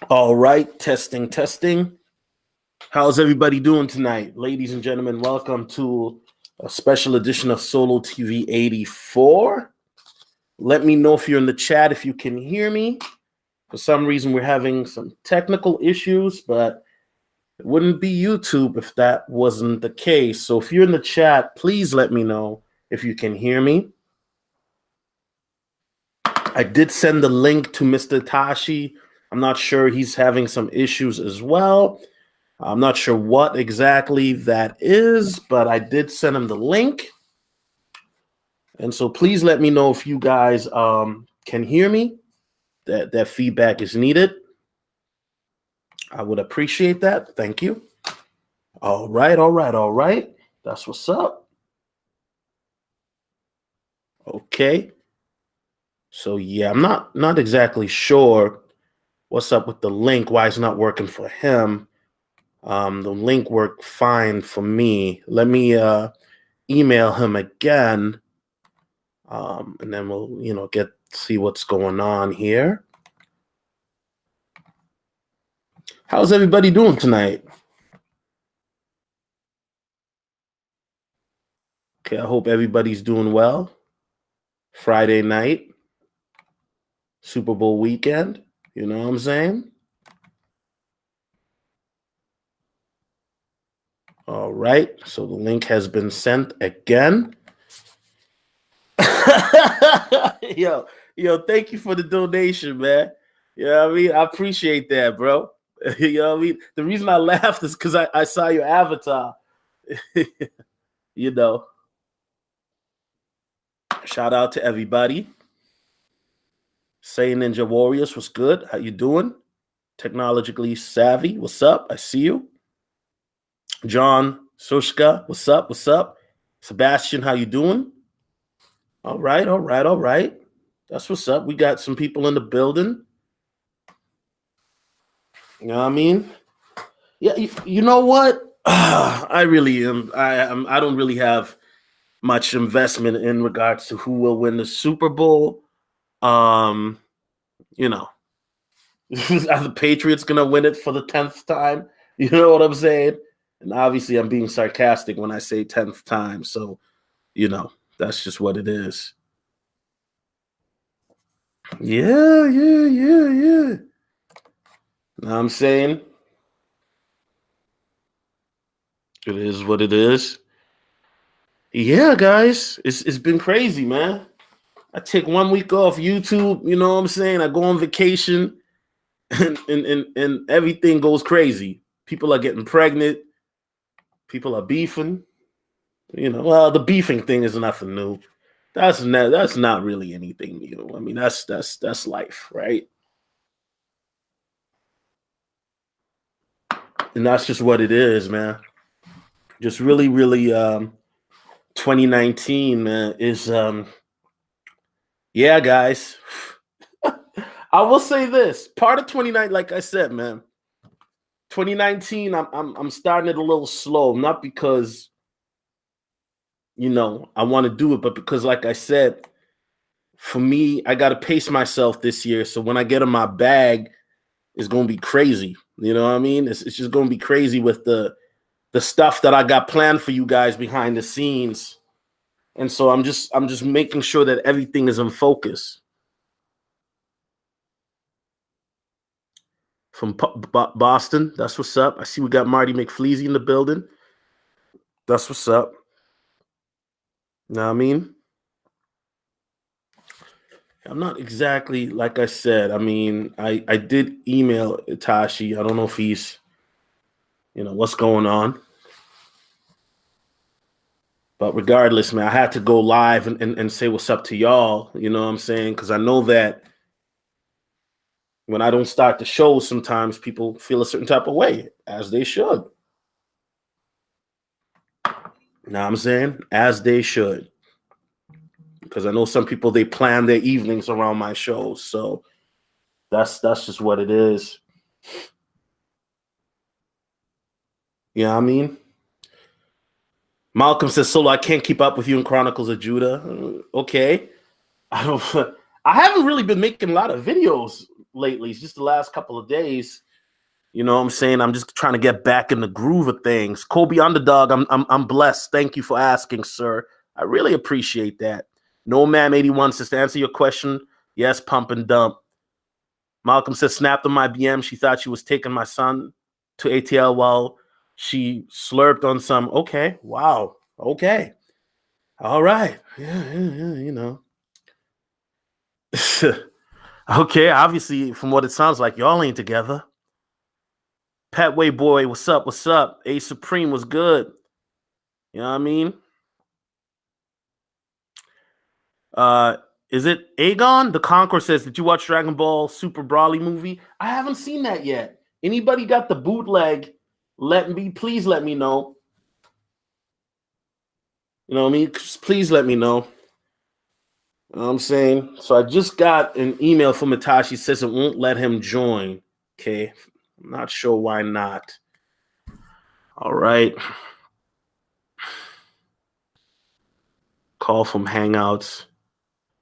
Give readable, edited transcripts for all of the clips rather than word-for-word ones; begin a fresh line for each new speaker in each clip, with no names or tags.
All right, testing, testing. How's everybody doing tonight? Ladies and gentlemen, welcome to a special edition of Solotv84. Let me know if you're in the chat, if you can hear me. For some reason, we're having some technical issues, but it wouldn't be YouTube if that wasn't the case. So if you're in the chat, please let me know if you can hear me. I did send the link to Mr. Itachi. I'm not sure, he's having some issues as well. I'm not sure what exactly that is, but I did send him the link. And so please let me know if you guys can hear me. That feedback is needed. I would appreciate that. Thank you. All right, all right, all right. That's what's up. Okay. So yeah, I'm not exactly sure what's up with the link, why it's not working for him. The link worked fine for me. Let me email him again, and then we'll see what's going on here. How's everybody doing tonight? Okay, I hope everybody's doing well. Friday night, Super Bowl weekend, you know what I'm saying? All right, so the link has been sent again. yo, thank you for the donation, man. You know what I mean? I appreciate that, bro. You know what I mean? The reason I laughed is because I saw your avatar. You know. Shout out to everybody. Say Ninja Warriors, what's good? How you doing? Technologically savvy, what's up? I see you. John Sushka, what's up? What's up? Sebastian, how you doing? All right, all right, all right. That's what's up. We got some people in the building. You know what I mean? Yeah, you know what? I really am. I don't really have much investment in regards to who will win the Super Bowl. You know, are the Patriots gonna win it for the 10th time? You know what I'm saying? And obviously, I'm being sarcastic when I say 10th time. So, that's just what it is. Yeah. Know what I'm saying? It is what it is. Yeah, guys, it's been crazy, man. I take 1 week off YouTube, you know what I'm saying? I go on vacation and everything goes crazy. People are getting pregnant. People are beefing. Well, the beefing thing is nothing new. That's not really anything new. I mean, that's life, right? And that's just what it is, man. Just really, 2019, man, is yeah, guys. I will say this. Part of 2019, like I said, man, 2019, I'm starting it a little slow, not because I want to do it, but because, like I said, for me, I got to pace myself this year. So when I get in my bag, it's going to be crazy. You know what I mean? It's just going to be crazy with the stuff that I got planned for you guys behind the scenes. And so I'm just making sure that everything is in focus. From Boston, that's what's up. I see we got Marty McFleasy in the building. That's what's up. Know what I mean? I'm not exactly, like I said. I mean, I did email Itachi. I don't know if he's, what's going on. But regardless, man, I had to go live and say what's up to y'all. You know what I'm saying? Because I know that when I don't start the show, sometimes people feel a certain type of way, as they should. You know what I'm saying? As they should. Because I know some people, they plan their evenings around my shows. So that's just what it is. You know what I mean? Malcolm says, Solo, I can't keep up with you in Chronicles of Judah. Okay. I haven't really been making a lot of videos lately. It's just the last couple of days. You know what I'm saying? I'm just trying to get back in the groove of things. Kobe Underdog, I'm blessed. Thank you for asking, sir. I really appreciate that. No Ma'am 81 says, to answer your question, yes, pump and dump. Malcolm says, snapped on my BM. She thought she was taking my son to ATL while she slurped on some. Okay, wow. Okay. All right. Yeah, you know. Okay, obviously, from what it sounds like, y'all ain't together. Patway boy, what's up? What's up? A Supreme was good. You know what I mean? Is it Aegon? The Conqueror says, did you watch Dragon Ball Super Broly movie? I haven't seen that yet. Anybody got the bootleg? Please let me know. You know what I mean? Please let me know. You know what I'm saying? So I just got an email from Itachi, says it won't let him join. Okay. I'm not sure why not. All right. Call from Hangouts.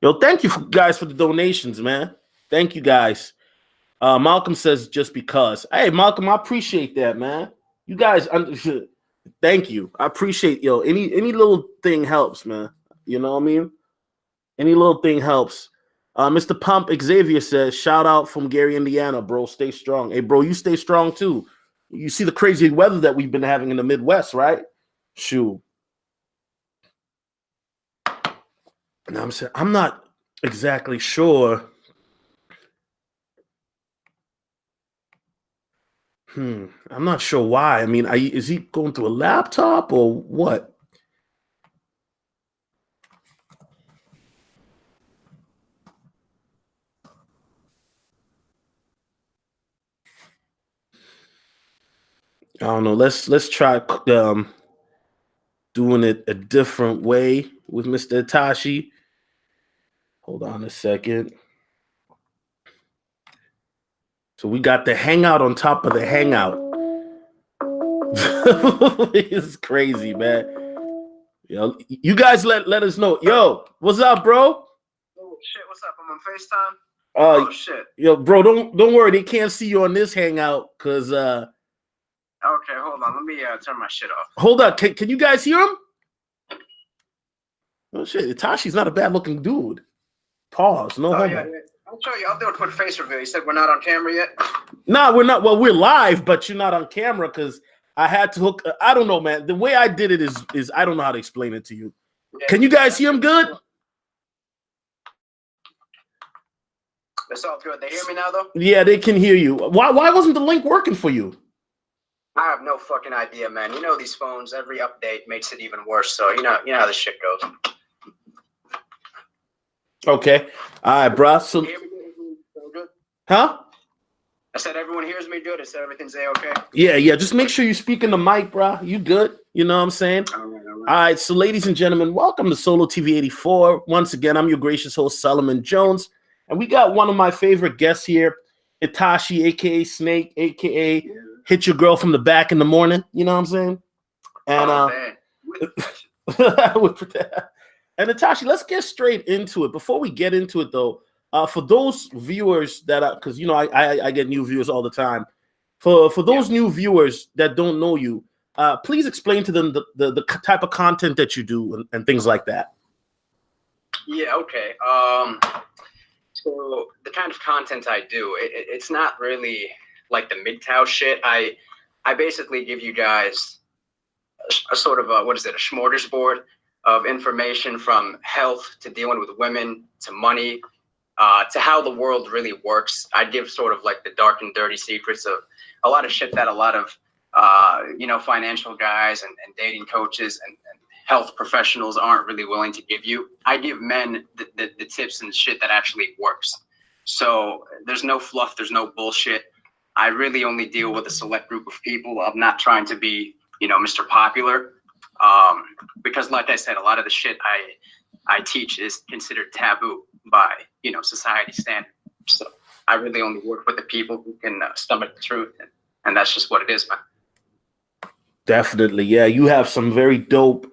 Yo, thank you guys for the donations, man. Thank you guys. Malcolm says just because. Hey, Malcolm, I appreciate that, man. You guys, thank you. I appreciate any little thing helps, man. You know what I mean? Any little thing helps. Mr. Pump Xavier says, shout out from Gary, Indiana, bro. Stay strong. Hey, bro, you stay strong too. You see the crazy weather that we've been having in the Midwest, right? Shoot. And I'm saying, I'm not exactly sure. I'm not sure why. I mean, is he going through a laptop or what? I don't know. Let's try doing it a different way with Mr. Itachi. Hold on a second. So we got the Hangout on top of the Hangout. It's crazy, man. Yo, you guys let us know. Yo, what's up, bro?
Oh shit, what's up? I'm on FaceTime.
Oh shit. Yo, bro, don't worry. They can't see you on this Hangout because
okay, hold on. Let me turn my shit off.
Hold up. Can you guys hear him? Oh shit, Itachi's not a bad looking dude. Pause. No homo.
Yeah. I'll show you. I'll do a quick face reveal. You said we're not on camera yet?
Nah, we're not. Well, we're live, but you're not on camera because I had to hook. I don't know, man. The way I did it is I don't know how to explain it to you. Yeah, can you guys hear him good?
That's all good. They hear me now, though?
Yeah, they can hear you. Why wasn't the link working for you?
I have no fucking idea, man. You know these phones, every update makes it even worse. So you know how this shit goes.
Okay. All right, bro. So, huh?
I said everyone hears me good. I said everything's okay.
Yeah. Just make sure you speak in the mic, bro. You good? You know what I'm saying? All right. So, ladies and gentlemen, welcome to Solotv84. Once again, I'm your gracious host, Solomon Jones, and we got one of my favorite guests here, Itachi, aka Snake, aka Hit Your Girl from the Back in the Morning. You know what I'm saying? And and Itachi, let's get straight into it. Before we get into it, though, for those viewers that because I get new viewers all the time. For those new viewers that don't know you, please explain to them the type of content that you do and things like that.
Yeah. Okay. So the kind of content I do, it's not really like the MGTOW shit. I basically give you guys a sort of a smorgasbord of information, from health to dealing with women to money to how the world really works. I give sort of like the dark and dirty secrets of a lot of shit that a lot of financial guys and dating coaches and health professionals aren't really willing to give you. I give men the tips and shit that actually works. So there's no fluff, there's no bullshit. I really only deal with a select group of people. I'm not trying to be, Mr. Popular, because like I said, a lot of the shit I teach is considered taboo by, society standard. So I really only work with the people who can stomach the truth, and that's just what it is, man.
Definitely, yeah. You have some very dope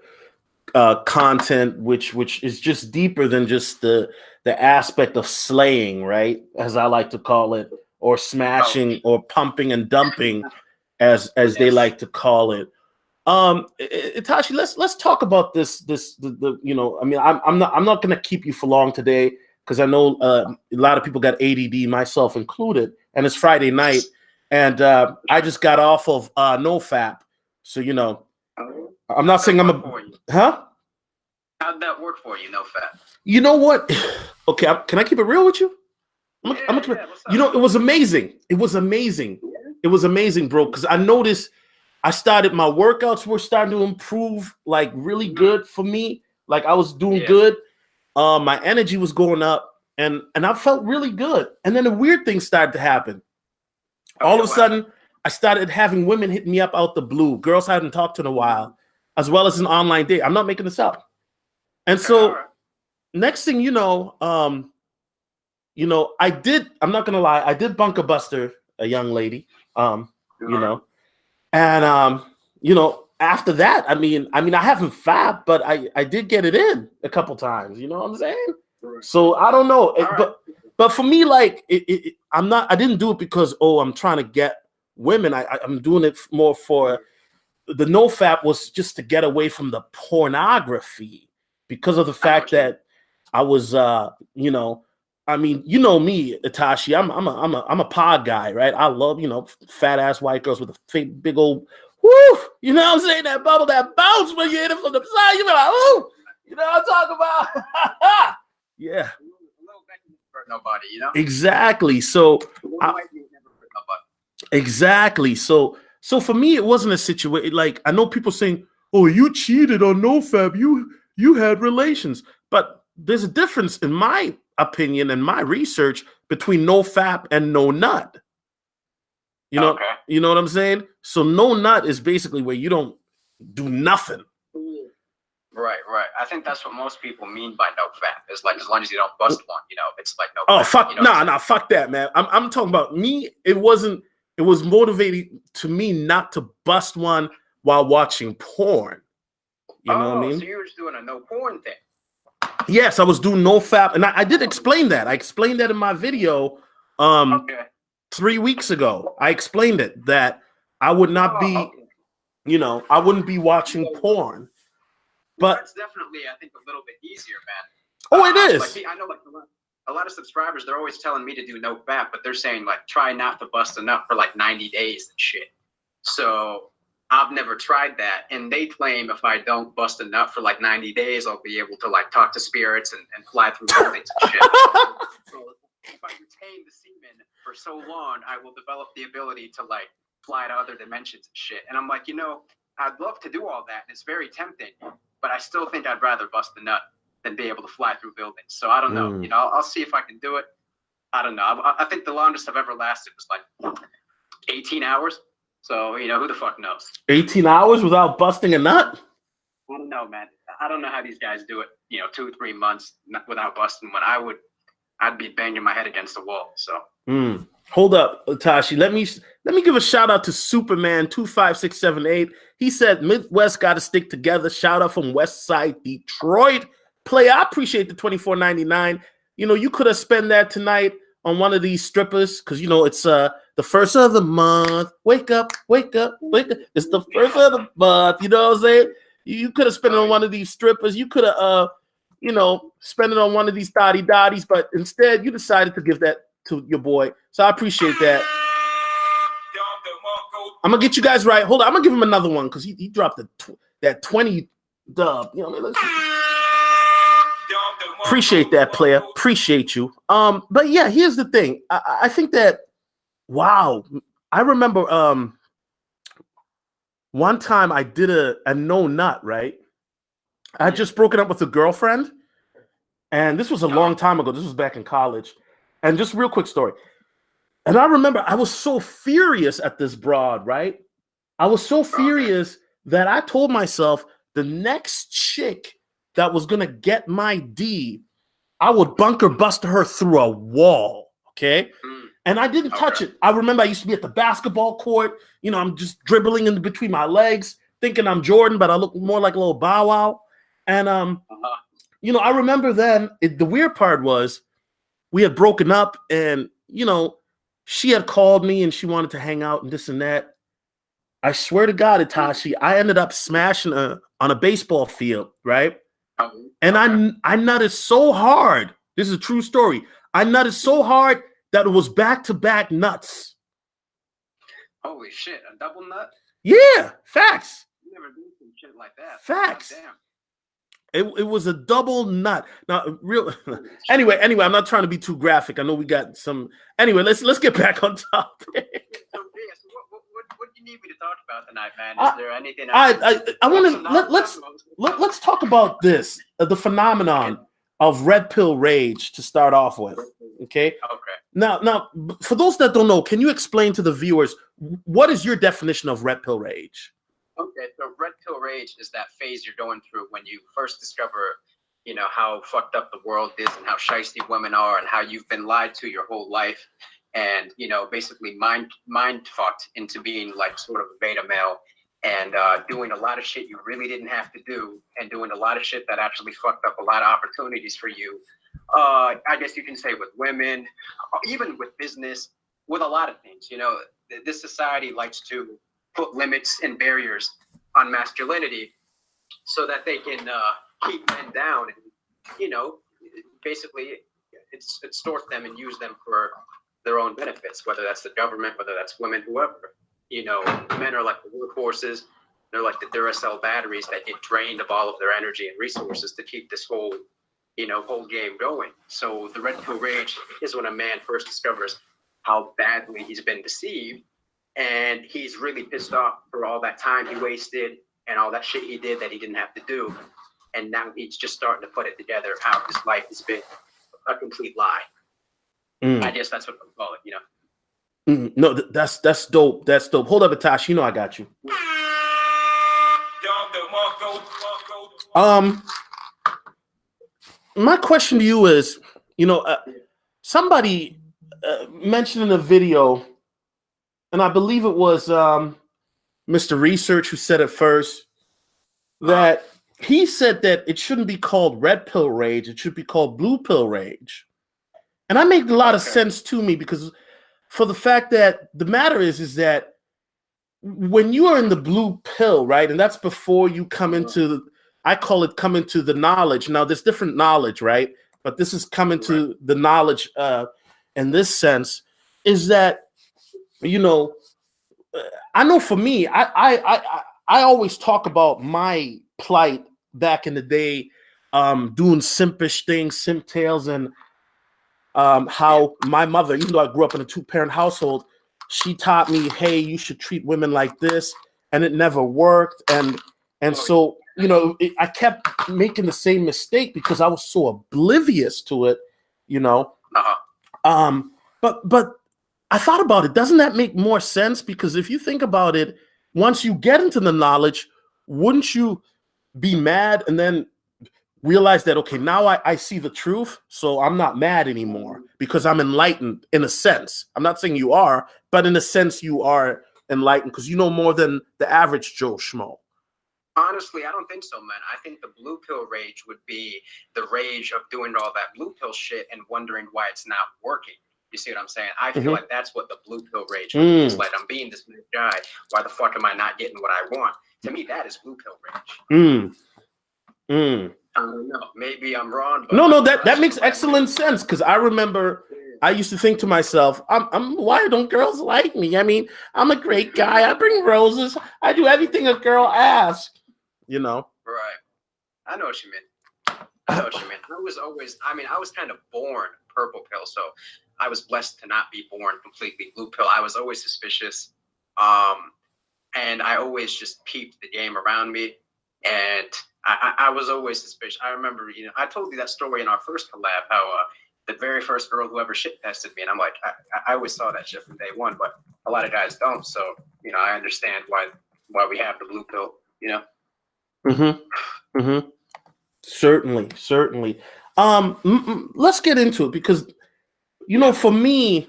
content, which is just deeper than just the aspect of slaying, right? As I like to call it, or smashing, or pumping and dumping, as they like to call it. Itachi, let's talk about the you know, I mean, I'm not gonna keep you for long today because I know a lot of people got ADD, myself included, and it's Friday night, and I just got off of NoFap, so you know, I'm not saying I'm a huh.
How'd that work for you, NoFap?
You know what? Okay, can I keep it real with you? You know, it was amazing. It was amazing. It was amazing, bro. Because I noticed my workouts were starting to improve, like really good for me. Like I was doing good. My energy was going up, and I felt really good. And then the weird thing started to happen. All of a sudden, I started having women hit me up out the blue. Girls I hadn't talked to in a while, as well as an online date. I'm not making this up. And so, next thing you know, I'm not gonna lie, I did bunker buster a young lady, you know, and you know, after that, I mean, I haven't fapped, but I did get it in a couple times. You know what I'm saying? Right. So I don't know, but for me, like, I didn't do it because I'm trying to get women. I'm doing it more for the NoFap was just to get away from the pornography. Because of the fact that I was, you know, I mean, you know me, Itachi. I'm a pod guy, right? I love, you know, fat ass white girls with a fake, big old, woo. You know what I'm saying? That bubble, that bounce when you hit it from the side. You be like, ooh. You know what I'm talking about? Yeah.
Nobody, you know.
Exactly. So. Exactly. So for me, it wasn't a situation like I know people saying, "Oh, you cheated on NoFap. You had relations," but there's a difference, in my opinion and my research, between NoFap and no nut. You know, you know what I'm saying? So no nut is basically where you don't do nothing.
Right. I think that's what most people mean by NoFap. Is like as long as you don't bust one, you know, it's like no.
Oh fuck, you know nah, fuck that, man. I'm talking about me. It was motivating to me not to bust one while watching porn. You know what I mean?
So you were just doing a no porn thing.
Yes, I was doing NoFap, and I did explain that. I explained that in my video 3 weeks ago. I explained it that I would not be, you know, I wouldn't be watching porn. But
that's definitely, I think, a little bit easier, man.
Oh, it is.
Like, I know, like a lot of subscribers, they're always telling me to do NoFap, but they're saying like try not to bust a nut for like 90 days and shit. So I've never tried that, and they claim if I don't bust a nut for like 90 days, I'll be able to like talk to spirits and fly through buildings and shit. So if I retain the semen for so long, I will develop the ability to like fly to other dimensions and shit. And I'm like, you know, I'd love to do all that, and it's very tempting, but I still think I'd rather bust a nut than be able to fly through buildings. So I don't know. You know, I'll see if I can do it. I don't know. I think the longest I've ever lasted was like 18 hours. So, you know, who the fuck knows?
18 hours without busting a nut?
I don't know, man. I don't know how these guys do it, you know, 2-3 months without busting one. I'd be banging my head against the wall. So.
Hold up, Itachi. Let me give a shout out to Superman 25678. He said Midwest got to stick together. Shout out from West Side Detroit. Play, I appreciate the $24.99. You know, you could have spent that tonight on one of these strippers because you know it's the first of the month. Wake up, wake up, wake up. It's the first of the month. You know what I'm saying? You could have spent it on one of these strippers. You could have you know, spend it on one of these dotties, but instead you decided to give that to your boy. So I appreciate that. I'm gonna get you guys right. Hold on, I'm gonna give him another one because he dropped that 20 dub. You know, listen. Appreciate that, player. Appreciate you. But yeah, here's the thing. I think that wow. I remember one time I did a no nut, right? I had just broken up with a girlfriend, and this was a long time ago. This was back in college. And just real quick story. And I remember I was so furious at this broad, right? I was so furious that I told myself the next chick that was going to get my D, I would bunker bust her through a wall, okay? And I didn't touch it. I remember I used to be at the basketball court. You know, I'm just dribbling in between my legs, thinking I'm Jordan, but I look more like a little Bow Wow. And you know, I remember then the weird part was we had broken up, and you know, she had called me and she wanted to hang out and this and that. I swear to God, Itachi, I ended up smashing her on a baseball field, right? And I nutted so hard. This is a true story. I nutted so hard that it was back-to-back nuts.
Holy shit, a double nut?
Yeah, facts.
You never do some shit like that.
Facts.
God damn.
It was a double nut. Now, anyway, I'm not trying to be too graphic. I know we got some. Anyway, let's get back on topic.
So, what do you need me to talk about tonight, man? Is there anything?
I want to let's talk about this, the phenomenon of red pill rage to start off with. Okay. Now, for those that don't know, can you explain to the viewers what is your definition of red pill rage?
Okay, so red pill rage is that phase you're going through when you first discover, you know, how fucked up the world is and how shiesty women are and how you've been lied to your whole life, and you know, basically mind fucked into being like sort of a beta male and doing a lot of shit you really didn't have to do, and doing a lot of shit that actually fucked up a lot of opportunities for you. I guess you can say with women, even with business, with a lot of things. You know, this society likes to put limits and barriers on masculinity so that they can keep men down and, you know, basically extort them and use them for their own benefits, whether that's the government, whether that's women, whoever. You know, men are like the workhorses. They're like the Duracell batteries that get drained of all of their energy and resources to keep this whole game going. So the red pill rage is when a man first discovers how badly he's been deceived, and he's really pissed off for all that time he wasted and all that shit he did that he didn't have to do. And now he's just starting to put it together how his life has been a complete lie. I guess that's what I call it, you know?
No, that's dope. That's dope. Hold up, Itachi. You know I got you. My question to you is, you know, somebody mentioned in a video, and I believe it was Mr. Research who said it first, that he said that it shouldn't be called red pill rage. It should be called blue pill rage. And that made a lot of sense to me, because for the fact that the matter is that when you are in the blue pill, right, and that's before you come into, I call it come into the knowledge. Now, there's different knowledge, right? But this is coming to the knowledge in this sense, is that, you know, I know for me, I always talk about my plight back in the day, doing simpish things, simp tales, and how my mother, even though I grew up in a 2-parent household, she taught me, hey, you should treat women like this, and it never worked. And so, you know, I kept making the same mistake because I was so oblivious to it, you know. But I thought about it. Doesn't that make more sense? Because if you think about it, once you get into the knowledge, wouldn't you be mad and then realize that, okay, now I see the truth, so I'm not mad anymore because I'm enlightened in a sense. I'm not saying you are, but in a sense you are enlightened because you know more than the average Joe Schmo.
Honestly, I don't think so, man. I think the blue pill rage would be the rage of doing all that blue pill shit and wondering why it's not working. You see what I'm saying? I feel like that's what the blue pill rage is. It's like, I'm being this guy. Why the fuck am I not getting what I want? To me, that is blue pill rage. I don't know. Maybe I'm wrong. But
no, that makes excellent sense, because I remember I used to think to myself, why don't girls like me? I mean, I'm a great guy. I bring roses. I do everything a girl asks. You know?
Right. I know what you mean. I was kind of born purple pill, so I was blessed to not be born completely blue pill. I was always suspicious. And I always just peeped the game around me. And I was always suspicious. I remember, you know, I told you that story in our first collab, how the very first girl who ever shit tested me, and I'm like, I always saw that shit from day one, but a lot of guys don't. So, you know, I understand why we have the blue pill, you know?
Certainly. Let's get into it, because, you know, for me,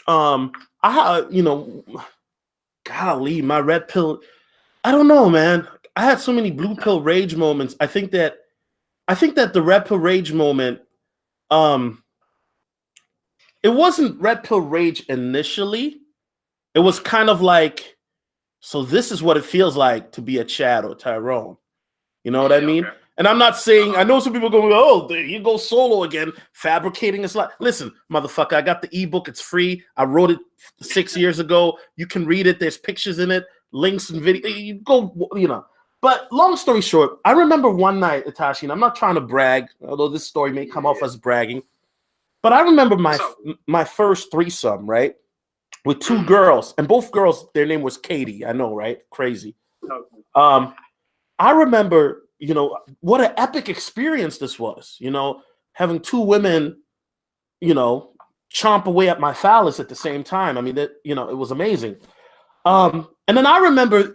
you know, golly, my red pill, I don't know, man. I had so many blue pill rage moments. I think that I think that the red pill rage moment, it wasn't red pill rage initially. It was kind of like, so this is what it feels like to be a Chad or Tyrone. You know what I mean?
Okay.
And I'm not saying, I know some people going, oh, there you go solo again, fabricating his life. Listen, motherfucker, I got the ebook. It's free. I wrote it 6 years ago. You can read it. There's pictures in it, links and video. You go, you know. But long story short, I remember one night, Itachi, and I'm not trying to brag, although this story may come off as bragging, but I remember my first threesome, right, with two girls, and both girls, their name was Katie. I know, right? Crazy. I remember, you know, what an epic experience this was, you know, having two women, you know, chomp away at my phallus at the same time. I mean, that, you know, it was amazing. And then I remember,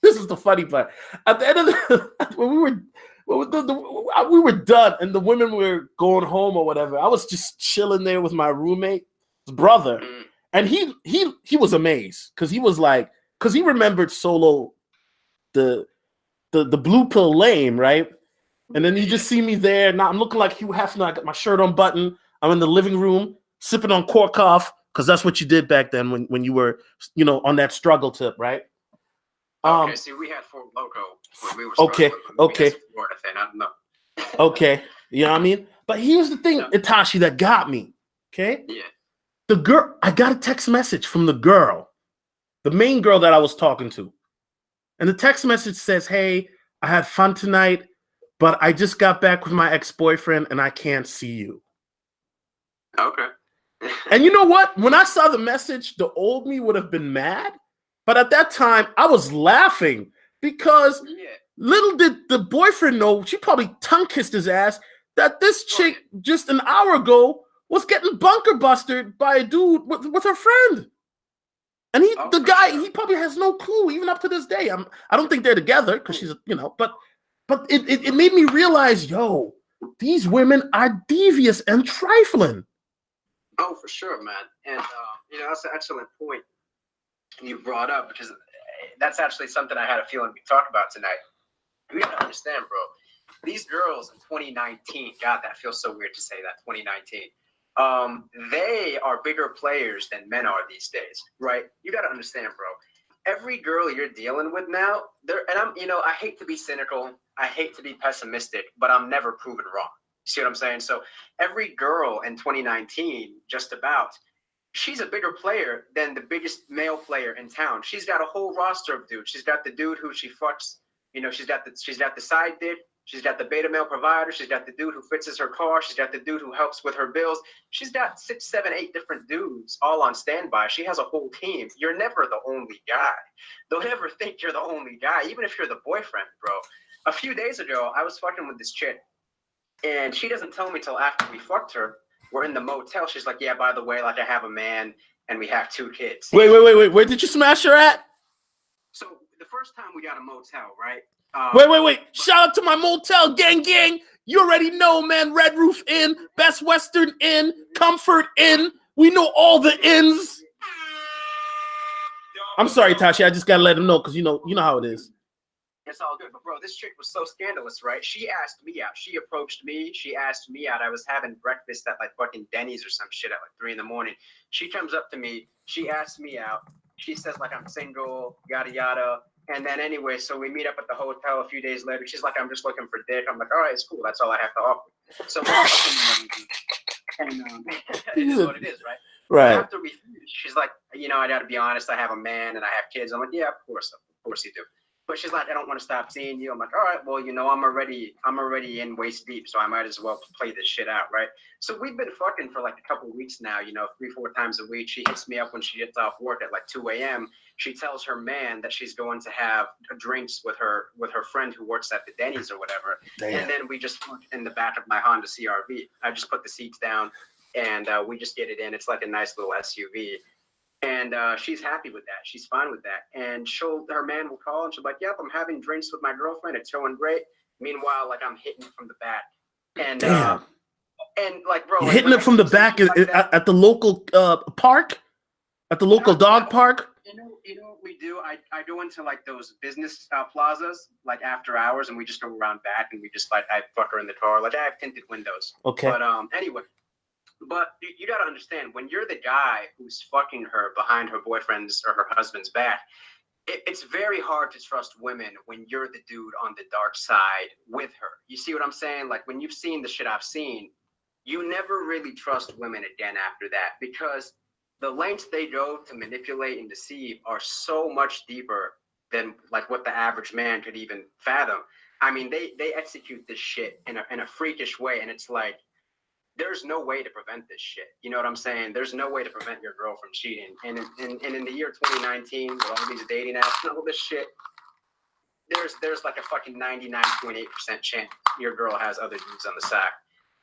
this is the funny part. At the end of when we were done and the women were going home or whatever, I was just chilling there with my roommate's brother. And he was amazed because he was like, because he remembered Solo, the blue pill lame, right? And then you just see me there. Now I'm looking like Hugh Hefner. I got my shirt unbuttoned. I'm in the living room sipping on Korkov because that's what you did back then when you were, you know, on that struggle tip, right?
Okay, see, we had Fort Loco when we were
okay.
Florida thing. I don't know.
Okay, you know what I mean? But here's the thing, Itachi, that got me. Okay?
Yeah.
The girl, I got a text message from the girl, the main girl that I was talking to. And the text message says, hey, I had fun tonight, but I just got back with my ex-boyfriend and I can't see you.
Okay.
And you know what? When I saw the message, the old me would have been mad. But at that time, I was laughing because little did the boyfriend know, she probably tongue-kissed his ass, that this chick just an hour ago was getting bunker busted by a dude with her friend. And the guy, he probably has no clue, even up to this day. I don't think they're together because she's, you know, but it made me realize, yo, these women are devious and trifling.
Oh, for sure, man. And, you know, that's an excellent point you brought up because that's actually something I had a feeling we'd talk about tonight. You gotta understand, bro. These girls in 2019, God, that feels so weird to say that, 2019. They are bigger players than men are these days, right? You got to understand, bro. Every girl you're dealing with now, you know, I hate to be cynical, I hate to be pessimistic, but I'm never proven wrong. See what I'm saying? So every girl in 2019, just about, she's a bigger player than the biggest male player in town. She's got a whole roster of dudes. She's got the dude who she fucks, you know, she's got the side dick. She's got the beta male provider. She's got the dude who fixes her car. She's got the dude who helps with her bills. She's got 6, 7, 8 different dudes all on standby. She has a whole team. You're never the only guy. Don't ever think you're the only guy, even if you're the boyfriend, bro. A few days ago, I was fucking with this chick, and she doesn't tell me till after we fucked her. We're in the motel. She's like, yeah, by the way, like I have a man, and we have 2 kids.
Wait. Where did you smash her at?
So the first time we got a motel, right?
Wait. Shout out to my motel gang. You already know, man. Red Roof Inn, Best Western Inn, Comfort Inn. We know all the inns. I'm sorry, Tashi. I just got to let him know because you know how it is.
It's all good. But, bro, this chick was so scandalous, right? She asked me out. She approached me. She asked me out. I was having breakfast at, like, fucking Denny's or some shit at, like, 3 in the morning. She comes up to me. She asks me out. She says, like, I'm single, yada, yada. And then anyway, so we meet up at the hotel a few days later. She's like, I'm just looking for dick. I'm like, all right, it's cool. That's all I have to offer. So and it is what it is, right?
Right.
After we finished, she's like, you know, I got to be honest. I have a man and I have kids. I'm like, yeah, of course you do. But she's like, I don't want to stop seeing you. I'm like, all right, well, you know, I'm already in waist deep, so I might as well play this shit out, right? So we've been fucking for like a couple of weeks now, you know, 3-4 times a week. She hits me up when she gets off work at like 2 a.m. She tells her man that she's going to have drinks with her friend who works at the Denny's or whatever. Damn. And then we just fuck in the back of my Honda CRV. I just put the seats down and we just get it in. It's like a nice little SUV. And she's happy with that. She's fine with that. And her man will call and she'll be like, yep, I'm having drinks with my girlfriend. It's going great. Meanwhile, like I'm hitting it from the back. And and like, bro,
hitting it from the back at the local park? At the local dog park?
You know what we do? I go into like those business plazas like after hours, and we just go around back, and we just like I fuck her in the car. Like I have tinted windows.
Okay.
But anyway, but you got to understand when you're the guy who's fucking her behind her boyfriend's or her husband's back. It's very hard to trust women when you're the dude on the dark side with her. You see what I'm saying? Like when you've seen the shit I've seen, you never really trust women again after that because the lengths they go to manipulate and deceive are so much deeper than like what the average man could even fathom. I mean, they execute this shit in a freakish way, and it's like there's no way to prevent this shit. You know what I'm saying? There's no way to prevent your girl from cheating. And in the year 2019, with all these dating apps and all this shit, there's like a fucking 99.8% chance your girl has other dudes on the side.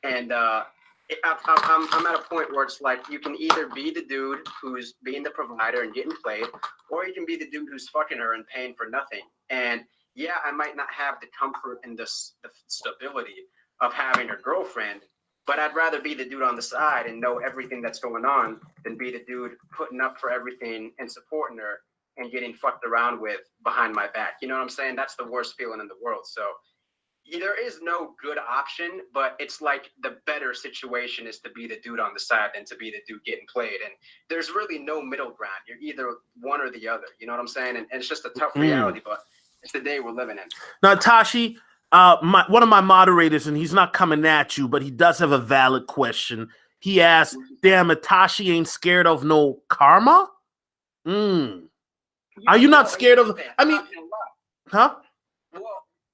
And I'm at a point where it's like you can either be the dude who's being the provider and getting played, or you can be the dude who's fucking her and paying for nothing. And yeah, I might not have the comfort and the stability of having a girlfriend, but I'd rather be the dude on the side and know everything that's going on than be the dude putting up for everything and supporting her and getting fucked around with behind my back. You know what I'm saying? That's the worst feeling in the world. So there is no good option, but it's like the better situation is to be the dude on the side than to be the dude getting played. And there's really no middle ground. You're either one or the other. You know what I'm saying? And it's just a tough reality, but it's the day we're living in.
Now, Tashi, one of my moderators, and he's not coming at you, but he does have a valid question. He asked, damn, Itachi ain't scared of no karma? Are you not scared of, I mean, huh?
Well,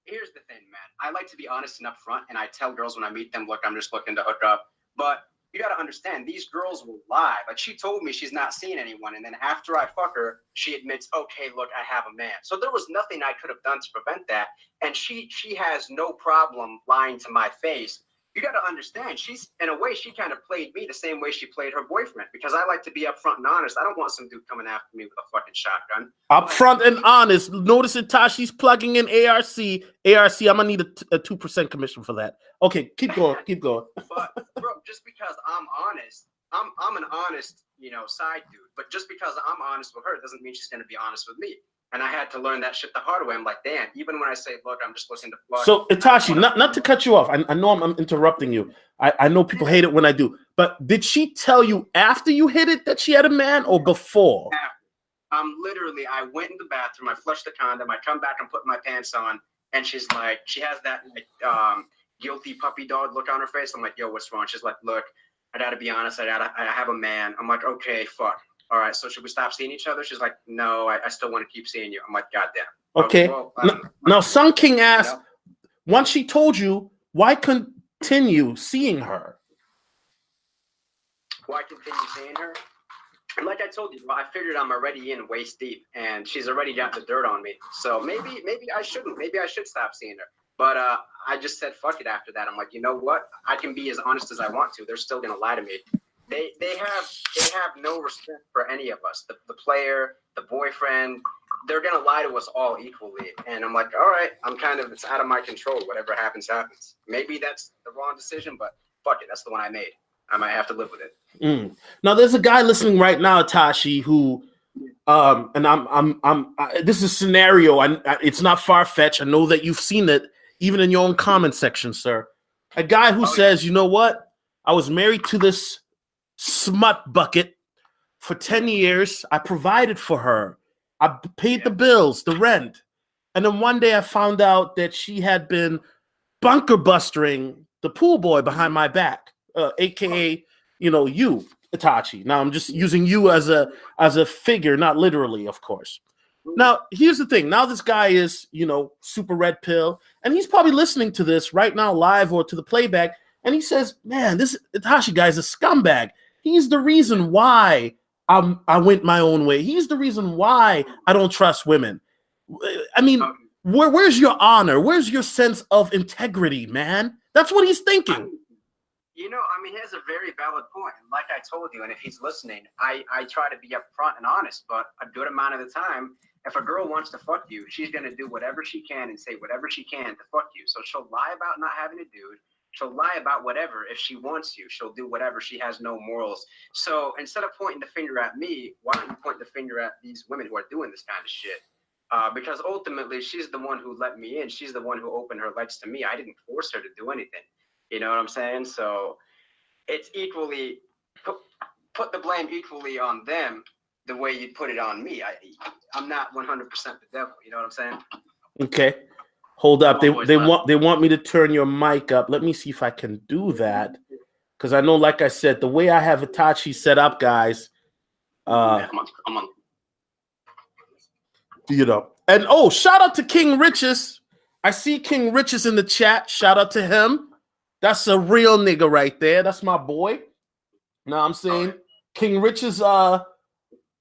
here's the thing, man. I like to be honest and upfront, and I tell girls when I meet them, look, I'm just looking to hook up. But you got to understand, these girls will lie. Like, she told me she's not seeing anyone, and then after I fuck her, she admits, okay, look, I have a man. So there was nothing I could have done to prevent that, and she has no problem lying to my face. You got to understand, she's, in a way, she kind of played me the same way she played her boyfriend, because I like to be upfront and honest. I don't want some dude coming after me with a fucking shotgun.
Upfront and honest. Notice that Tashi's plugging in ARC. I'm gonna need a 2% commission for that. Okay, keep going. Keep going.
But bro, just because I'm honest, I'm an honest, side dude. But just because I'm honest with her doesn't mean she's gonna be honest with me. And I had to learn that shit the hard way. I'm like, damn, even when I say, look, I'm just looking to plug.
So, Itachi, not to cut you off. I know I'm interrupting you. I know people hate it when I do. But did she tell you after you hit it that she had a man or before?
Literally, I went in the bathroom, I flushed the condom, I come back and put my pants on, and she's like, she has that guilty puppy dog look on her face. I'm like, yo, what's wrong? She's like, look, I gotta be honest, I have a man. I'm like, okay, fuck. All right, so should we stop seeing each other? She's like, no, I still want to keep seeing you. I'm like, goddamn.
Okay. Well, now, Sun King asked, once she told you, why continue seeing her?
Why continue seeing her? And like I told you, I figured I'm already in waist deep, and she's already got the dirt on me. So maybe I shouldn't. Maybe I should stop seeing her. But I just said fuck it after that. I'm like, you know what? I can be as honest as I want to. They're still gonna lie to me. They have no respect for any of us. The player, the boyfriend, they're gonna lie to us all equally. And I'm like, all right, it's out of my control. Whatever happens, happens. Maybe that's the wrong decision, but fuck it, that's the one I made. I might have to live with it.
Now, there's a guy listening right now, Tashi, who, and this is a scenario. It's not far fetched. I know that you've seen it, even in your own comment section, sir. A guy who says, you know what? I was married to this smut bucket for 10 years. I provided for her. I paid the bills, the rent. And then one day I found out that she had been bunker bustering the pool boy behind my back, aka, you, Itachi. Now I'm just using you as a figure, not literally, of course. Now, here's the thing. Now this guy is, super red pill, and he's probably listening to this right now live or to the playback, and he says, man, this Itachi guy is a scumbag. He's the reason why I went my own way. He's the reason why I don't trust women. I mean, where's your honor? Where's your sense of integrity, man? That's what he's thinking.
He has a very valid point. And like I told you, and if he's listening, I try to be upfront and honest, but a good amount of the time, if a girl wants to fuck you, she's going to do whatever she can and say whatever she can to fuck you. So she'll lie about not having a dude. She'll lie about whatever. If she wants you, she'll do whatever. She has no morals. So instead of pointing the finger at me, why don't you point the finger at these women who are doing this kind of shit? Because ultimately, she's the one who let me in. She's the one who opened her legs to me. I didn't force her to do anything. You know what I'm saying? So it's equally, put the blame equally on them the way you put it on me. I'm not 100% the devil. You know what I'm saying?
Okay. Hold up. They want me to turn your mic up. Let me see if I can do that. Because I know, like I said, the way I have Itachi set up, guys,
yeah, I'm on.
You know, and shout out to King Riches. I see King Riches in the chat. Shout out to him. That's a real nigga right there. That's my boy. Know what I'm saying? King Riches,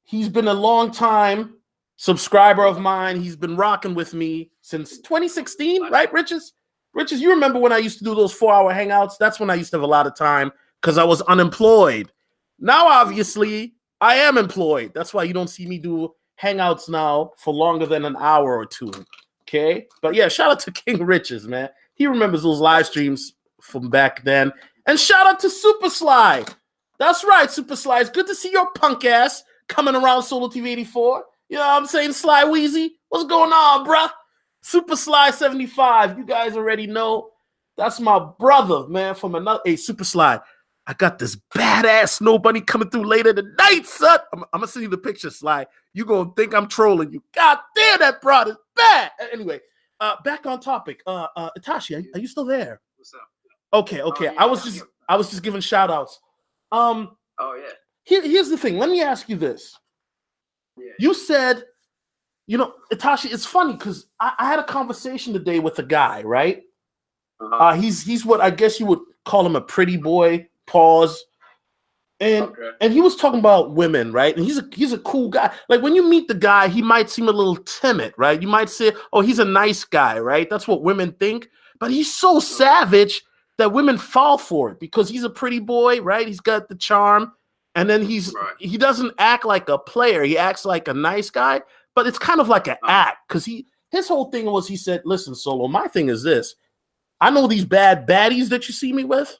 he's been a long time subscriber of mine. He's been rocking with me since 2016, right, Riches? Riches, you remember when I used to do those 4-hour hangouts? That's when I used to have a lot of time because I was unemployed. Now, obviously, I am employed. That's why you don't see me do hangouts now for longer than an hour or two. Okay? But yeah, shout out to King Riches, man. He remembers those live streams from back then. And shout out to Super Sly. That's right, Super Sly. It's good to see your punk ass coming around Solotv84. You know what I'm saying, Sly Weezy? What's going on, bruh? Super Sly 75. You guys already know. That's my brother, man, from another. Hey, Super Sly, I got this badass snow bunny coming through later tonight, son. I'm going to send you the picture, Sly. You going to think I'm trolling you. God damn, that broad is bad. Anyway, back on topic. Itachi, are you still there?
What's up?
Okay.
Yeah,
I was just giving shout outs.
Oh, yeah.
Here's the thing. Let me ask you this.
Yeah.
You said, you know, Itachi, it's funny because I had a conversation today with a guy, right? He's what I guess you would call him a pretty boy, pause. And he was talking about women, right? And he's a cool guy. Like when you meet the guy, he might seem a little timid, right? You might say, oh, he's a nice guy, right? That's what women think. But he's so savage that women fall for it because he's a pretty boy, right? He's got the charm. And then he doesn't act like a player. He acts like a nice guy, but it's kind of like an act because his whole thing was he said, listen, Solo, my thing is this. I know these bad baddies that you see me with.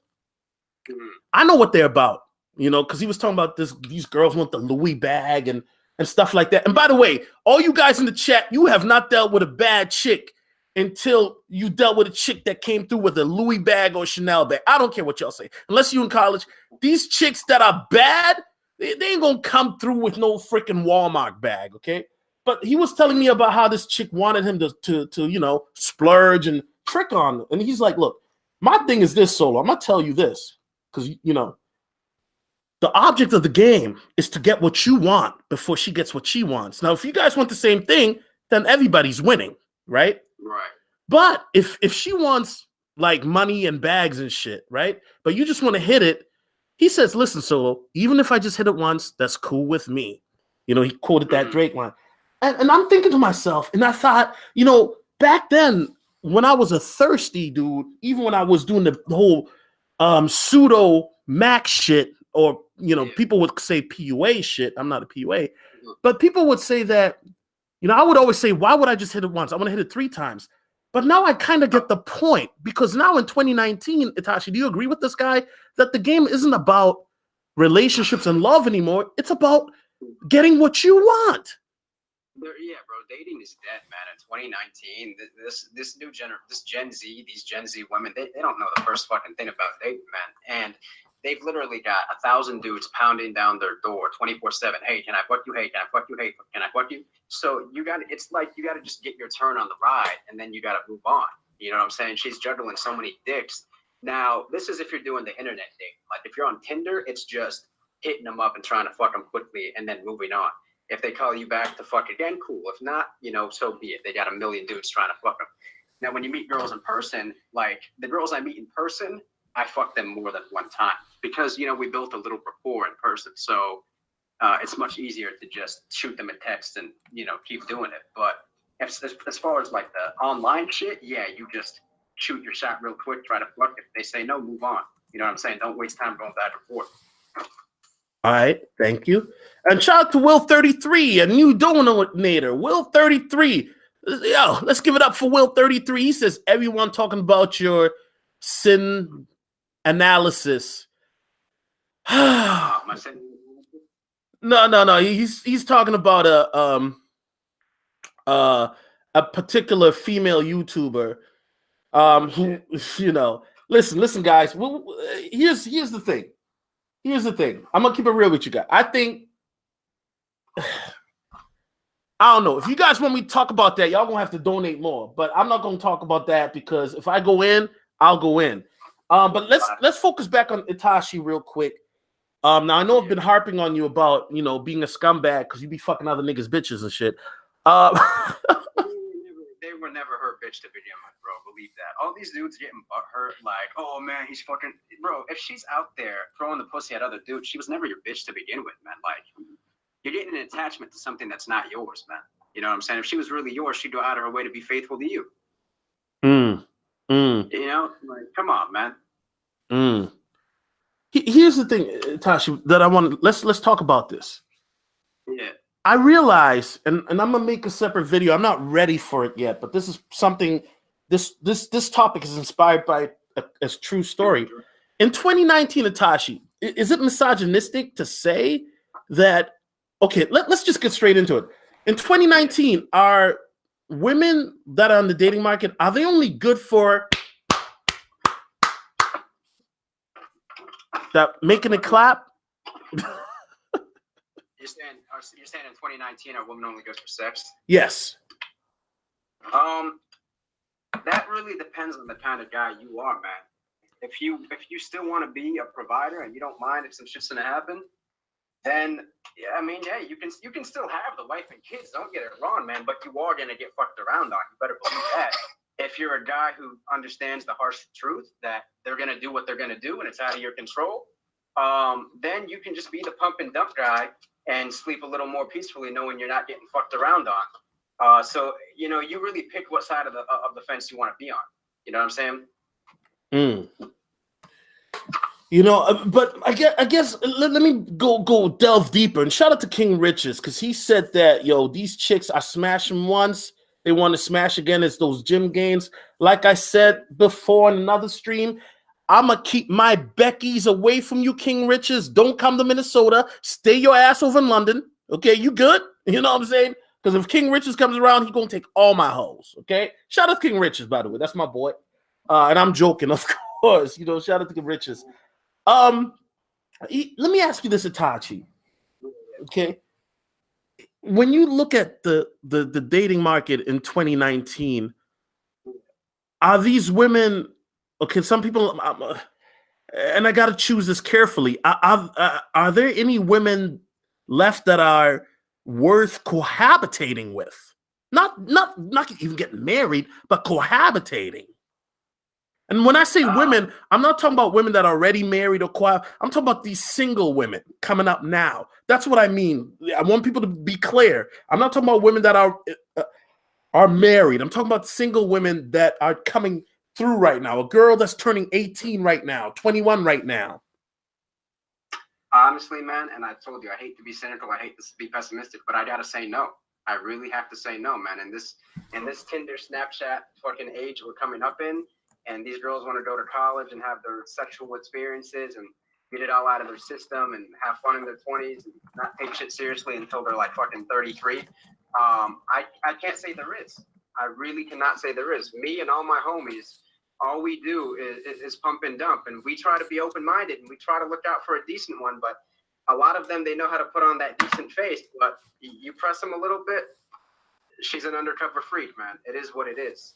I know what they're about, you know, because he was talking about these girls want the Louis bag and stuff like that. And by the way, all you guys in the chat, you have not dealt with a bad chick until you dealt with a chick that came through with a Louis bag or Chanel bag. I don't care what y'all say. Unless you in college, these chicks that are bad, they ain't gonna come through with no freaking Walmart bag, okay? But he was telling me about how this chick wanted him to you know, splurge and trick on her. And he's like, look, my thing is this, Solo. I'm gonna tell you this, because you know, the object of the game is to get what you want before she gets what she wants. Now, if you guys want the same thing, then everybody's winning, right?
Right.
But if she wants like money and bags and shit, right? But you just want to hit it, he says, listen, Solo, even if I just hit it once, that's cool with me. You know, he quoted that Drake line. And I'm thinking to myself, and I thought, you know, back then, when I was a thirsty dude, even when I was doing the whole pseudo max shit, or, you know, people would say PUA shit. I'm not a PUA. But people would say that, you know, I would always say, why would I just hit it once? I want to hit it 3 times. But now I kind of get the point, because now in 2019, Itachi, do you agree with this guy that the game isn't about relationships and love anymore? It's about getting what you want.
Yeah, bro, dating is dead, man. In 2019, this new Gen Z, these Gen Z women, they don't know the first fucking thing about dating, man. And they've literally got 1,000 dudes pounding down their door 24/7. Hey, can I fuck you? Hey, can I fuck you? Hey, can I fuck you? So it's like you got to just get your turn on the ride, and then you got to move on. You know what I'm saying? She's juggling so many dicks. Now, this is if you're doing the internet date. Like if you're on Tinder, it's just hitting them up and trying to fuck them quickly and then moving on. If they call you back to fuck again, cool. If not, you know, so be it. They got a million dudes trying to fuck them. Now, when you meet girls in person, like the girls I meet in person, I fuck them more than one time because, you know, we built a little rapport in person. So it's much easier to just shoot them a text and, you know, keep doing it. But as far as like the online shit, yeah, you just shoot your shot real quick, try to fuck. If they say no, move on. You know what I'm saying? Don't waste time going back and forth.
All right, thank you. And shout out to Will33, a new donator. Will33. Yo, let's give it up for Will33. He says, everyone talking about your sin analysis.
My
No. He's talking about a particular female YouTuber who, you know, listen, guys. Here's the thing. Here's the thing. I'm gonna keep it real with you guys. I think I don't know. If you guys want me to talk about that, y'all gonna have to donate more. But I'm not gonna talk about that because if I go in, I'll go in. But let's focus back on Itachi real quick. Now I know I've been harping on you about, you know, being a scumbag because you be fucking other niggas' bitches and shit.
They were never her bitch to begin with, bro. Believe that. All these dudes getting hurt, like, oh man, he's fucking, bro. If she's out there throwing the pussy at other dudes, she was never your bitch to begin with, man. Like, you're getting an attachment to something that's not yours, man. You know what I'm saying? If she was really yours, she'd go out of her way to be faithful to you. You know, like, come on, man.
Here's the thing, Tashi, that I want. Let's talk about this.
Yeah.
I realize, and I'm gonna make a separate video. I'm not ready for it yet, but this is something. This topic is inspired by a true story. In 2019, Itachi, is it misogynistic to say that? Okay, let's just get straight into it. In 2019, are women that are on the dating market, are they only good for that making it clap?
You're saying in 2019 a woman only goes for sex?
Yes.
That really depends on the kind of guy you are, man. If you still want to be a provider and you don't mind if some shit's gonna happen, then yeah, I mean, yeah, you can still have the wife and kids. Don't get it wrong, man. But you are gonna get fucked around on. You better believe that. If you're a guy who understands the harsh truth that they're gonna do what they're gonna do and it's out of your control, then you can just be the pump and dump guy and sleep a little more peacefully, knowing you're not getting fucked around on. So you know, you really pick what side of the fence you want to be on. You know what I'm saying?
You know, but I guess let me go delve deeper and shout out to King Riches because he said that, yo, these chicks are smashing once, they want to smash again. It's those gym gains. Like I said before in another stream, I'm gonna keep my Beckies away from you, King Riches. Don't come to Minnesota. Stay your ass over in London. Okay, you good? You know what I'm saying? Because if King Riches comes around, he's gonna take all my hoes. Okay, shout out to King Riches, by the way. That's my boy. And I'm joking, of course. You know, shout out to King Riches. Let me ask you this, Itachi. Okay, when you look at the dating market in 2019, are these women? Okay, some people, and I got to choose this carefully. Are there any women left that are worth cohabitating with? Not even getting married, but cohabitating. And when I say women, I'm not talking about women that are already married or cohab. I'm talking about these single women coming up now. That's what I mean. I want people to be clear. I'm not talking about women that are married. I'm talking about single women that are coming through right now. A girl that's turning 18 right now, 21 right now.
Honestly, man, and I told you, I hate to be cynical. I hate to be pessimistic, but I gotta say no. I really have to say no, man. In this Tinder, Snapchat fucking age we're coming up in, and these girls want to go to college and have their sexual experiences and get it all out of their system and have fun in their 20s and not take shit seriously until they're like fucking 33. I can't say there is. I really cannot say there is. Me and all my homies, all we do is pump and dump, and we try to be open-minded and we try to look out for a decent one, but a lot of them, they know how to put on that decent face, but you press them a little bit, she's an undercover freak, man. It is what it is.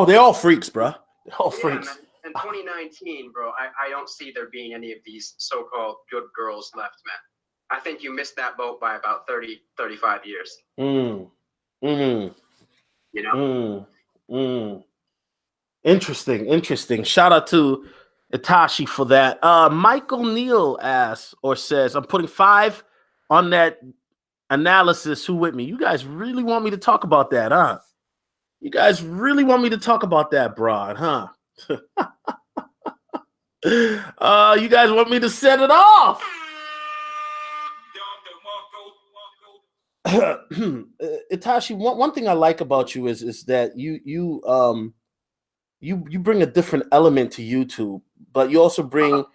They're all freaks, bro. They're all freaks.
Man. In 2019, bro, I don't see there being any of these so-called good girls left, man. I think you missed that boat by about 30, 35 years. You know?
Interesting. Shout out to Itachi for that. Michael Neal asks or says, I'm putting 5 on that analysis. Who with me? You guys really want me to talk about that, huh? You guys really want me to talk about that broad, huh? You guys want me to set it off? Itachi, one thing I like about you is that you bring a different element to YouTube but you also bring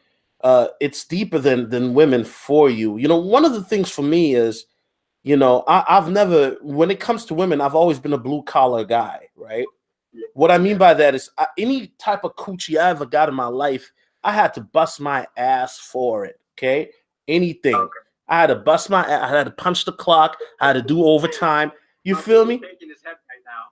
it's deeper than women for you. You know, one of the things for me is, you know, I've never, when it comes to women, I've always been a blue collar guy, right? What I mean by that is any type of coochie I ever got in my life, I had to bust my ass for it. Okay, anything.
Okay.
I had to bust my ass. I had to punch the clock. I had to do overtime. You feel me?
Shaking his head right now.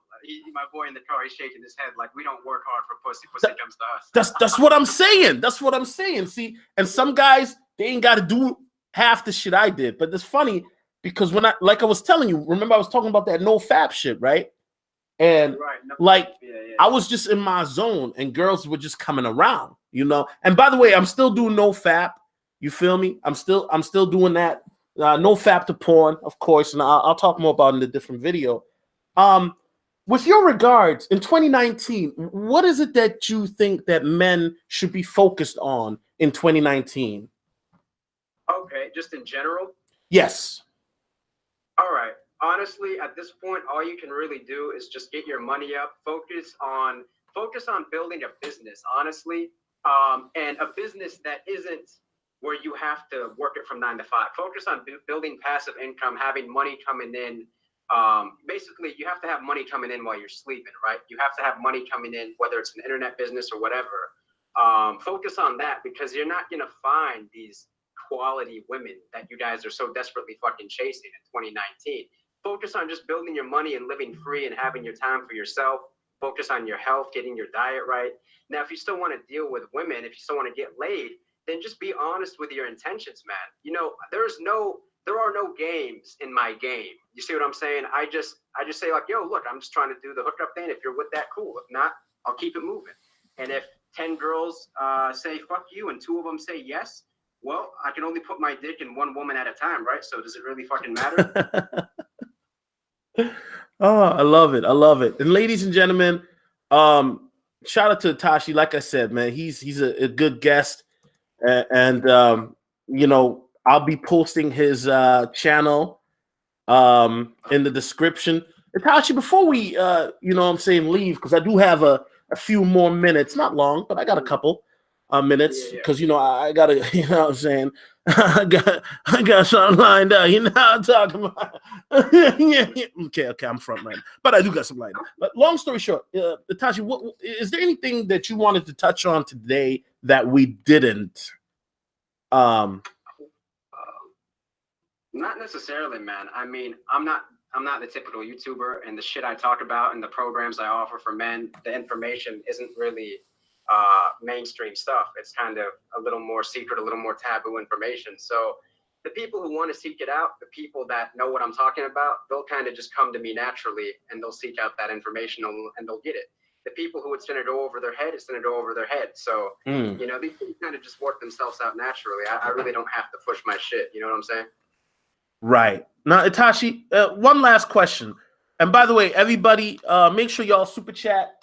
My boy in the car, he's shaking his head like we don't work hard for pussy. Pussy comes to us.
That's what I'm saying. That's what I'm saying. See, and some guys, they ain't got to do half the shit I did. But it's funny because when I was telling you, remember I was talking about that no fap shit, right? And I was just in my zone, and girls were just coming around, you know. And by the way, I'm still doing no fap. You feel me? I'm still doing that. No fap to porn, of course, and I'll talk more about it in a different video. With your regards, in 2019, what is it that you think that men should be focused on in 2019?
Okay, just in general?
Yes.
All right. Honestly, at this point, all you can really do is just get your money up. Focus on building a business, honestly, and a business that isn't where you have to work it from 9 to 5. Focus on building passive income, having money coming in. Basically, you have to have money coming in while you're sleeping, right? You have to have money coming in, whether it's an internet business or whatever. Focus on that because you're not going to find these quality women that you guys are so desperately fucking chasing in 2019. Focus on just building your money and living free and having your time for yourself. Focus on your health, getting your diet right. Now, if you still want to deal with women, if you still want to get laid, then just be honest with your intentions, man. You know, there are no games in my game. You see what I'm saying? I just say like, yo, look, I'm just trying to do the hookup thing. If you're with that, cool. If not, I'll keep it moving. And if 10 girls say fuck you and 2 of them say yes, well, I can only put my dick in one woman at a time, right? So does it really fucking matter?
Oh, I love it. I love it. And ladies and gentlemen, shout out to Itachi. Like I said, man, he's a good guest. And you know, I'll be posting his channel in the description. Itachi, before we you know what I'm saying, leave, because I do have a few more minutes, not long, but I got a couple minutes, because you know I gotta, you know what I'm saying, I got something lined up, you know what I'm talking about. Okay, I'm front running, but I do got some lined up. But long story short, Itachi, what is there anything that you wanted to touch on today that we didn't?
Not necessarily, man. I mean, I'm not the typical YouTuber, and the shit I talk about and the programs I offer for men, the information isn't really mainstream stuff. It's kind of a little more secret, a little more taboo information. So the people who want to seek it out, the people that know what I'm talking about, they'll kind of just come to me naturally, and they'll seek out that information and they'll get it. The people who it's going to go over their head, it's going to go over their head. So, you know, these things kind of just work themselves out naturally. I really don't have to push my shit. You know what I'm saying?
Right. Now, Itachi, one last question. And by the way, everybody, make sure y'all super chat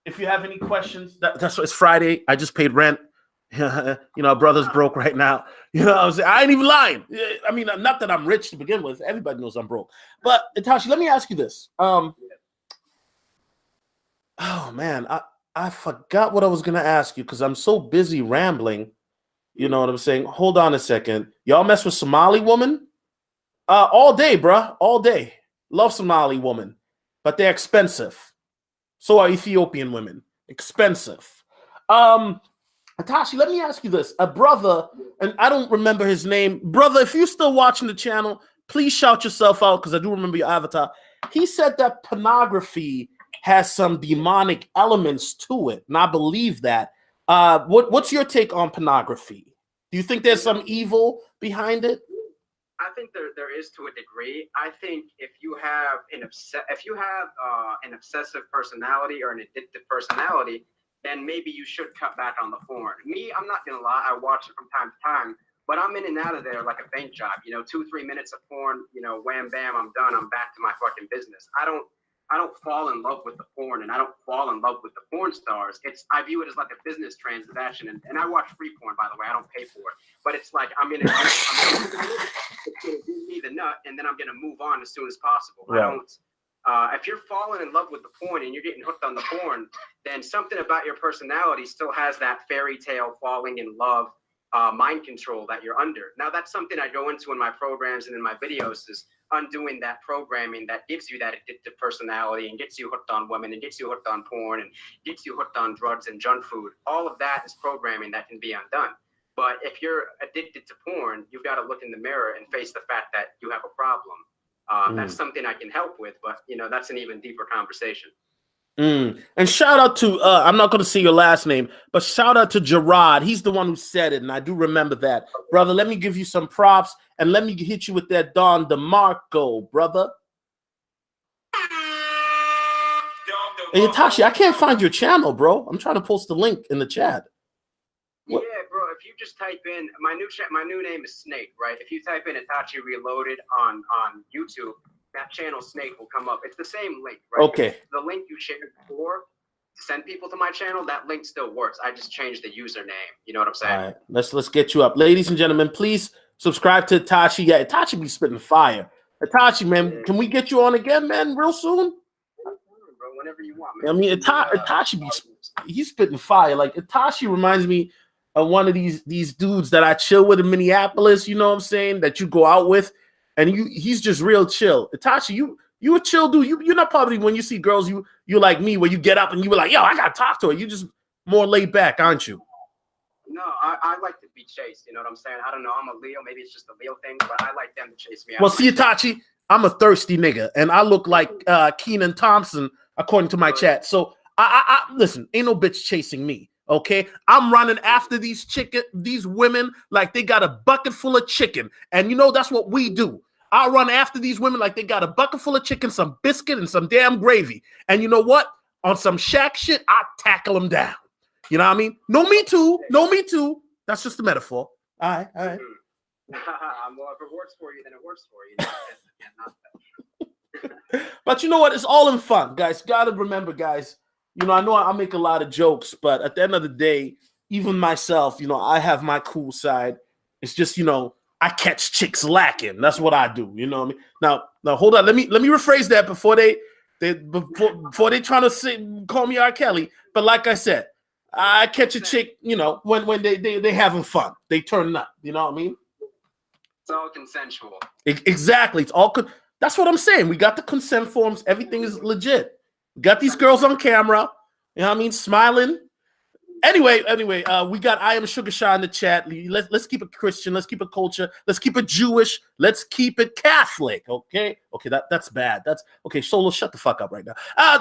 if you have any questions. That's what it's Friday. I just paid rent. You know, brother's broke right now. You know what I'm saying? I ain't even lying. I mean, not that I'm rich to begin with. Everybody knows I'm broke. But Itachi, let me ask you this. Oh man, I forgot what I was gonna ask you because I'm so busy rambling. You know what I'm saying? Hold on a second. Y'all mess with Somali woman? All day, bruh. All day. Love Somali woman, but they're expensive. So are Ethiopian women. Expensive. Itachi, let me ask you this. A brother, and I don't remember his name. Brother, if you're still watching the channel, please shout yourself out because I do remember your avatar. He said that pornography has some demonic elements to it, and I believe that. What's your take on pornography? Do you think there's some evil behind it?
I think there is to a degree. I think if you have an obsessive personality or an addictive personality, then maybe you should cut back on the porn. Me, I'm not gonna lie, I watch it from time to time, but I'm in and out of there like a bank job. You know, 2-3 minutes of porn, you know, wham bam, I'm done. I'm back to my fucking business. I don't fall in love with the porn, and I don't fall in love with the porn stars. I view it as like a business transaction, and I watch free porn, by the way. I don't pay for it, but it's like it's gonna do me the nut, and then I'm gonna move on as soon as possible. Right. If you're falling in love with the porn and you're getting hooked on the porn, then something about your personality still has that fairy tale falling in love mind control that you're under. Now, that's something I go into in my programs and in my videos, is undoing that programming that gives you that addictive personality and gets you hooked on women and gets you hooked on porn and gets you hooked on drugs and junk food. All of that is programming that can be undone. But if you're addicted to porn, you've got to look in the mirror and face the fact that you have a problem. That's something I can help with, but that's an even deeper conversation.
And shout out to I'm not going to say your last name, but shout out to Gerard. He's the one who said it, and I do remember that. Brother, let me give you some props, and let me hit you with that Don DeMarco, brother. Hey, Itachi, I can't find your channel, bro. I'm trying to post the link in the chat.
What? Yeah, bro. If you just type in my new name is Snake, right? If you type in Itachi Reloaded on YouTube, that channel Snake will come up. It's the same link, right?
Okay.
The link you shared before to send people to my channel, that link still works. I just changed the username. You know what I'm saying?
All right. Let's get you up. Ladies and gentlemen, please subscribe to Itachi. Yeah, Itachi be spitting fire. Itachi, man, can we get you on again, man, real soon?
Bro, whenever you want, man.
I mean, Itachi he's spitting fire. Like, Itachi reminds me of one of these dudes that I chill with in Minneapolis, you know what I'm saying, that you go out with. And he's just real chill. Itachi, you a chill dude. You're not probably, when you see girls, you're like me, where you get up and you were like, yo, I gotta talk to her. You just more laid back, aren't you?
No, I like to be chased. You know what I'm saying? I don't know. I'm a Leo. Maybe it's just a Leo thing, but I like them to chase me out.
Well, see, Itachi, I'm a thirsty nigga, and I look like Kenan Thompson, according to my chat. So I listen, ain't no bitch chasing me. Okay, I'm running after these women like they got a bucket full of chicken. And that's what we do. I run after these women like they got a bucket full of chicken, some biscuit, and some damn gravy. And you know what? On some Shaq shit, I tackle them down. You know what I mean? No, me too. No, me too. That's just a metaphor. All right.
Well, if it works for you, then it works for you.
But you know what? It's all in fun, guys. Gotta remember, guys. I know I make a lot of jokes, but at the end of the day, even myself, I have my cool side. It's just, I catch chicks lacking. That's what I do. You know what I mean? Now hold on. Let me rephrase that before they trying to call me R. Kelly. But like I said, I catch a chick, when they having fun. They turn up. You know what I mean?
It's all consensual.
Exactly. It's all that's what I'm saying. We got the consent forms. Everything is legit. Got these girls on camera, you know what I mean, smiling. Anyway, we got I Am Sugar Shy in the chat. Let's keep it Christian. Let's keep it culture. Let's keep it Jewish. Let's keep it Catholic. Okay, that's bad. That's okay. Solo, shut the fuck up right now.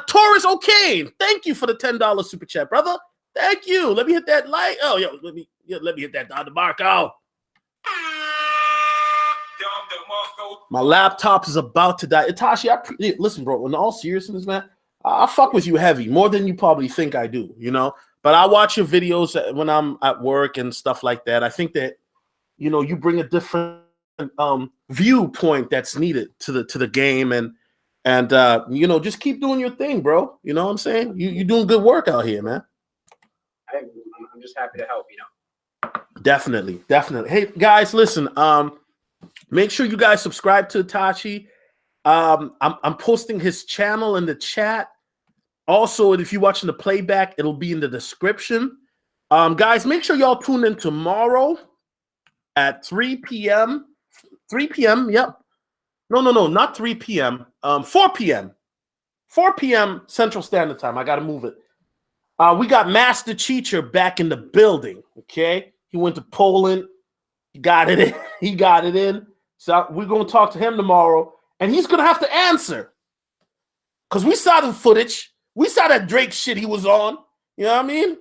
Taurus O'Kane, thank you for the $10 super chat, brother. Thank you. Let me hit that like. Oh, let me hit that Don DeMarco. My laptop is about to die. Itachi, listen, bro. In all seriousness, man. I fuck with you heavy, more than you probably think I do, But I watch your videos when I'm at work and stuff like that. I think that, you bring a different viewpoint that's needed to the game, and just keep doing your thing, bro. You know what I'm saying? You're doing good work out here, man.
I'm just happy to help,
Definitely. Hey, guys, listen. Make sure you guys subscribe to Itachi. I'm posting his channel in the chat. Also, if you're watching the playback, it'll be in the description. Guys, make sure y'all tune in tomorrow at 3 p.m. 3 p.m. Yep. No, not 3 p.m. 4 p.m. 4 p.m. Central Standard Time. I got to move it. We got Master Teacher back in the building. Okay, he went to Poland. He got it in. He got it in. So we're gonna talk to him tomorrow. And he's going to have to answer. Because we saw the footage. We saw that Drake shit he was on. You know what I mean?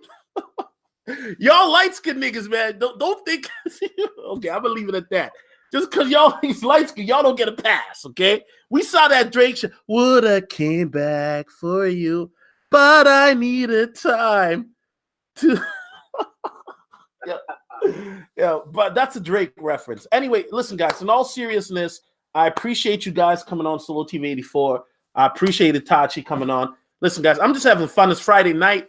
Y'all light-skinned niggas, man. Don't think. Okay, I'm going to leave it at that. Just because y'all he's light-skinned, y'all don't get a pass, okay? We saw that Drake shit. Would I came back for you, but I needed time to. Yeah, but that's a Drake reference. Anyway, listen, guys, in all seriousness, I appreciate you guys coming on Solotv84. I appreciate Itachi coming on. Listen, guys, I'm just having fun. It's Friday night.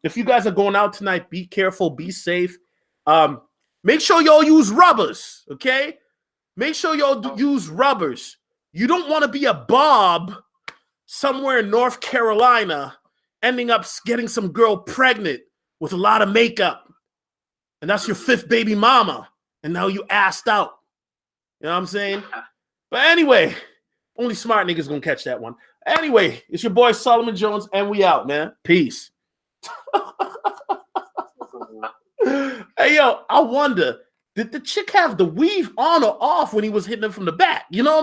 If you guys are going out tonight, be careful, be safe. Make sure y'all use rubbers, okay? Make sure y'all use rubbers. You don't want to be a Bob somewhere in North Carolina, ending up getting some girl pregnant with a lot of makeup. And that's your 5th baby mama. And now you assed out. You know what I'm saying? But anyway, only smart niggas gonna catch that one. Anyway, it's your boy Solomon Jones, and we out, man. Peace. Hey, yo, I wonder, did the chick have the weave on or off when he was hitting her from the back? You know what I'm